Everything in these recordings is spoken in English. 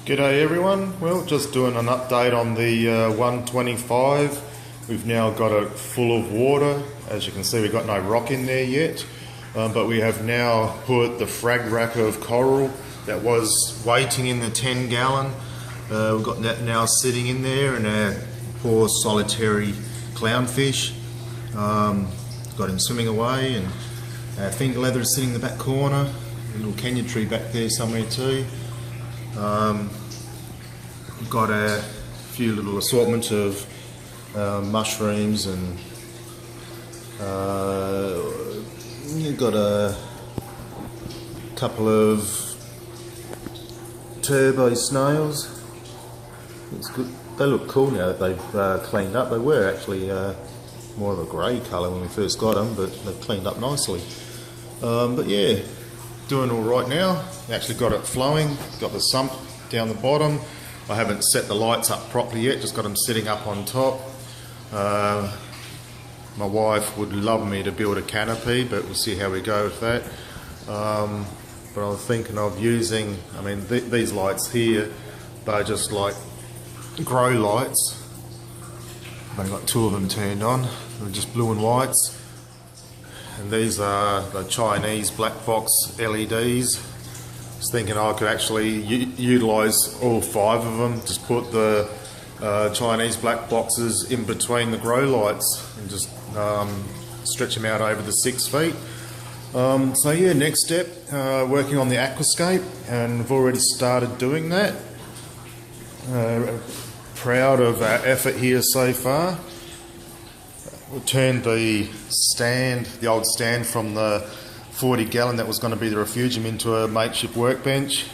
G'day everyone, well just doing an update on the 125. We've now got it full of water. As you can see, we've got no rock in there yet, but we have now put the frag rack of coral that was waiting in the 10 gallon. We've got that now sitting in there, and our poor solitary clownfish, got him swimming away, and our finger leather is sitting in the back corner, a little Kenya tree back there somewhere too. We've got a few little assortment of mushrooms, and you've got a couple of turbo snails. It's good. They look cool now that they've cleaned up. They were actually more of a grey colour when we first got them, but they've cleaned up nicely. But yeah, doing all right now. Actually got it flowing, got the sump down the bottom. I haven't set the lights up properly yet, just got them sitting up on top. My wife would love me to build a canopy, but we'll see how we go with that. But I was thinking of using, these lights here, they're just like grow lights. I've only got two of them turned on, they're just blue and whites. And these are the Chinese black box LEDs. I was thinking I could actually utilise all 5 of them, just put the Chinese black boxes in between the grow lights and just stretch them out over the 6 feet. So yeah, next step, working on the Aquascape, and we've already started doing that. Proud of our effort here so far. We turned the stand, the old stand from the 40 gallon that was going to be the refugium, into a makeshift workbench.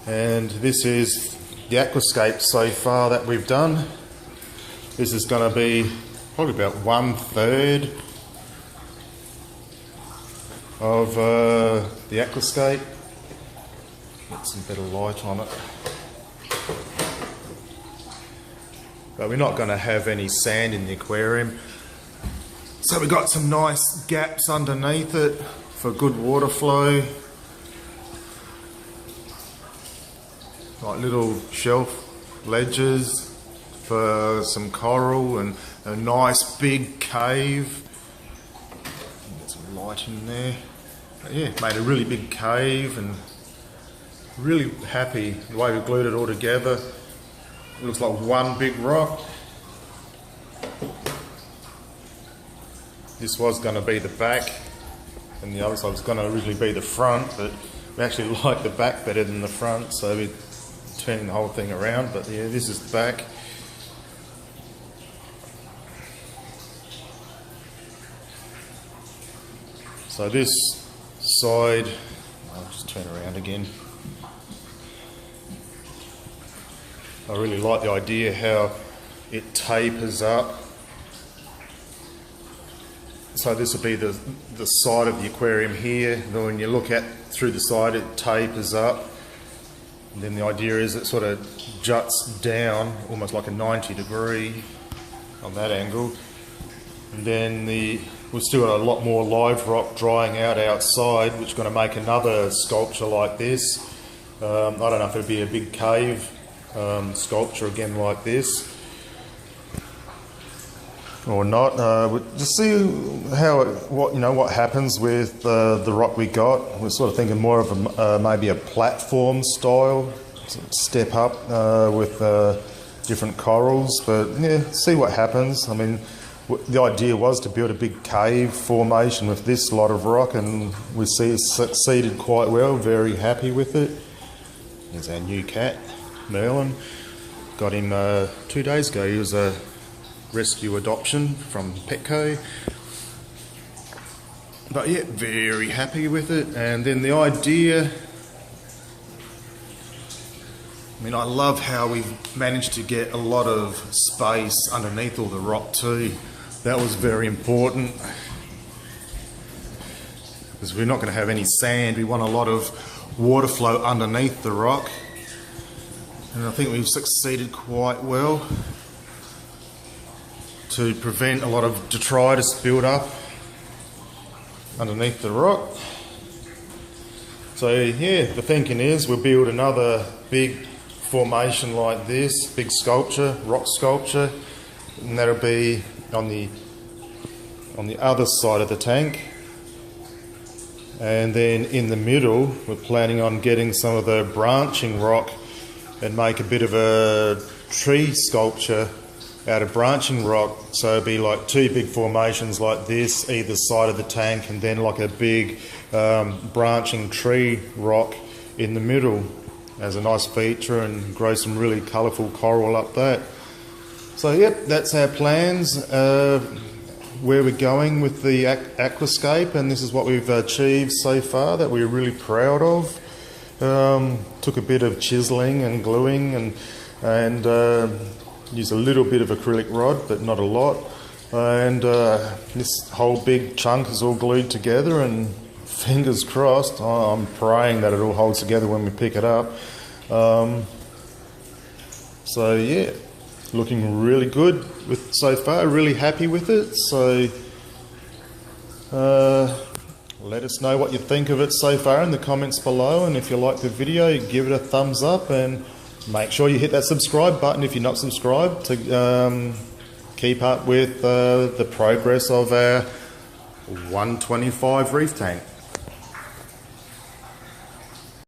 And this is the Aquascape so far that we've done. This is going to be probably about 1/3 of the Aquascape. Get some better light on it. But we're not going to have any sand in the aquarium, so we've got some nice gaps underneath it for good water flow, like little shelf ledges for some coral, and a nice big cave. Get some light in there. But yeah, made a really big cave, and really happy the way we glued it all together. It looks like one big rock. This was going to be the back, and the other side was going to originally be the front, but we actually like the back better than the front, so we're turning the whole thing around. But yeah, this is the back. So this side, I'll just turn around again. I really like the idea how it tapers up. So this will be the side of the aquarium here. Then when you look at through the side, it tapers up. And then the idea is it sort of juts down almost like a 90-degree on that angle. And then we've still got a lot more live rock drying out outside, which is going to make another sculpture like this. I don't know if it'll be a big cave sculpture again like this or not. Just see how what happens with the rock we got. We're sort of thinking more of a maybe a platform style step up with different corals, but yeah, see what happens. The idea was to build a big cave formation with this lot of rock, and we see it succeeded quite well. Very happy with it. Here's our new cat, Merlin. Got him 2 days ago. He was a rescue adoption from Petco. But yeah, very happy with it. And then the idea, I love how we've managed to get a lot of space underneath all the rock too. That was very important, because we're not going to have any sand. We want a lot of water flow underneath the rock. And I think we've succeeded quite well to prevent a lot of detritus build up underneath the rock. So So yeah, the thinking is we'll build another big formation like this, big sculpture, rock sculpture, and that'll be on the other side of the tank. And then in the middle, we're planning on getting some of the branching rock and make a bit of a tree sculpture out of branching rock. So it'd be like two big formations like this, either side of the tank, and then like a big branching tree rock in the middle as a nice feature, and grow some really colourful coral up that. So yep, that's our plans, where we're going with the Aquascape, and this is what we've achieved so far that we're really proud of. Took a bit of chiseling and gluing and used a little bit of acrylic rod, but not a lot. And this whole big chunk is all glued together, and fingers crossed, I'm praying that it all holds together when we pick it up. So yeah, looking really good with so far, really happy with it. So let us know what you think of it so far in the comments below, and if you like the video, give it a thumbs up, and make sure you hit that subscribe button if you're not subscribed, to keep up with the progress of our 125 reef tank.